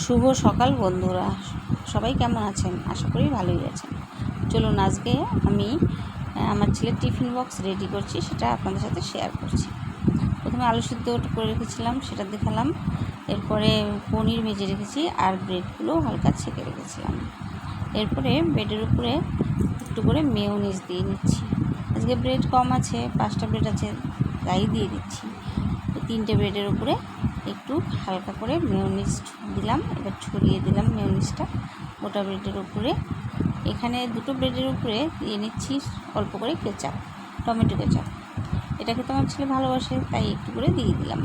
শুভ সকাল বন্ধুরা, সবাই কেমন আছেন? আশা করি ভালোই আছেন। চলুন আজকে আমি আমার ছেলের টিফিন বক্স রেডি করছি, সেটা আপনাদের সাথে শেয়ার করছি। প্রথমে আলু সিদ্ধ করে রেখেছিলাম, সেটা দেখালাম। এরপরে পনির ভেজে রেখেছি আর ব্রেডগুলো হালকা ছেঁকে রেখেছিলাম। এরপরে ব্রেডের উপরে একটু করে মেয়োনিজ দিয়ে নিচ্ছি। আজকে ব্রেড কম আছে, 5টা ব্রেড আছে, তাই দিয়ে দিচ্ছি। 3টে ব্রেডের উপরে একটু হালকা করে মেয়োনিজ দিলাম। এবার ছড়িয়ে দিলাম মেয়োনিজটা গোটা ব্রেডের উপরে। এখানে 2টো ব্রেডের উপরে দিয়ে নিচ্ছি অল্প করে কেচাপ, টমেটো কেচাপ। এটা খেতে আমার ছেলে ভালোবাসে, তাই একটু করে দিয়ে দিলাম।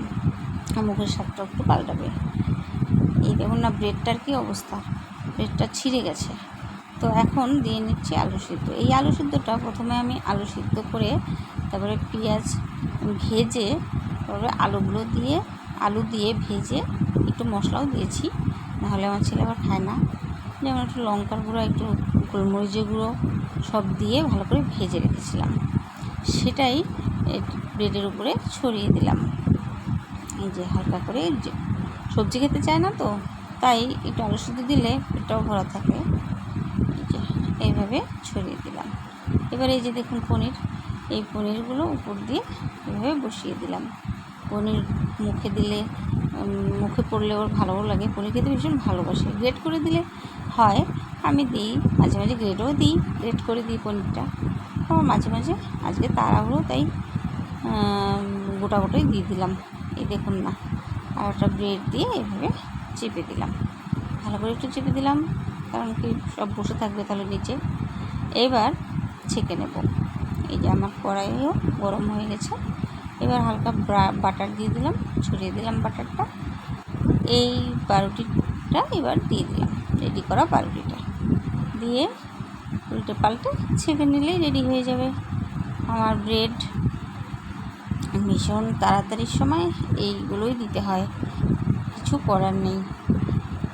মুখের স্বাদটা একটু পাল্টাবে। এই দেখুন না ব্রেডটার কী অবস্থা, ব্রেডটা ছিঁড়ে গেছে। তো এখন দিয়ে নিচ্ছি আলু সিদ্ধ। এই আলু সিদ্ধটা প্রথমে আমি আলু সিদ্ধ করে তারপরে পেঁয়াজ ভেজে তারপরে আলু দিয়ে ভেজে একটু মশলাও দিয়েছি, নাহলে আমার ছেলে আবার খায় না। যেমন একটু লঙ্কার গুঁড়ো, একটু গোলমরিচের গুঁড়ো সব দিয়ে ভালো করে ভেজে রেখেছিলাম। সেটাই ব্রেডের উপরে ছড়িয়ে দিলাম। এই যে হালকা করে, যে সবজি খেতে চায় না তো, তাই একটু আলু সিদ্ধ দিলে পেটটাও ভরা থাকে। এই যে এইভাবে ছড়িয়ে দিলাম। এবার এই যে দেখুন পনির, এই পনিরগুলো উপর দিয়ে এভাবে বসিয়ে দিলাম। পনির মুখে পড়লে ওর ভালোও লাগে, পনির খেতে ভীষণ ভালোবাসে। গ্রেট করে দিলে হয়, আমি দিই মাঝে মাঝে, গ্রেট করে দিই পনিরটা। আমার মাঝে মাঝে আজকে তাড়াহুড়ো, তাই গোটাই দিয়ে দিলাম। এই দেখুন না, আর একটা ব্রেড দিয়ে এভাবে চেপে দিলাম, ভালো করে একটু চেপে দিলাম, কারণ কি সব বসে থাকবে তাহলে নিচে। এবার ছেঁকে নেব। এই যে আমার কড়াইও গরম হয়ে গেছে। এবার হালকা বাটার দিয়ে দিলাম, ছড়িয়ে দিলাম বাটারটা। এই পাউরুটিটা এবার দিয়ে দিলাম, রেডি করা পাউরুটিটা দিয়ে উল্টে পাল্টে ছেঁকে নিলেই রেডি হয়ে যাবে আমার ব্রেড। ভীষণ তাড়াতাড়ির সময় এইগুলোই দিতে হয়, কিছু করার নেই।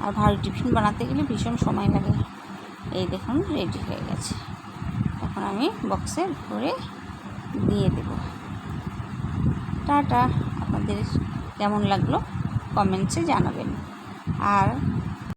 আর ভারী টিফিন বানাতে গেলে ভীষণ সময় লাগে। এই দেখুন রেডি হয়ে গেছে। এখন আমি বক্সে ভরে দিয়ে দেব। টাটা। আপনাদের কেমন লাগলো কমেন্টসে জানাবেন। আর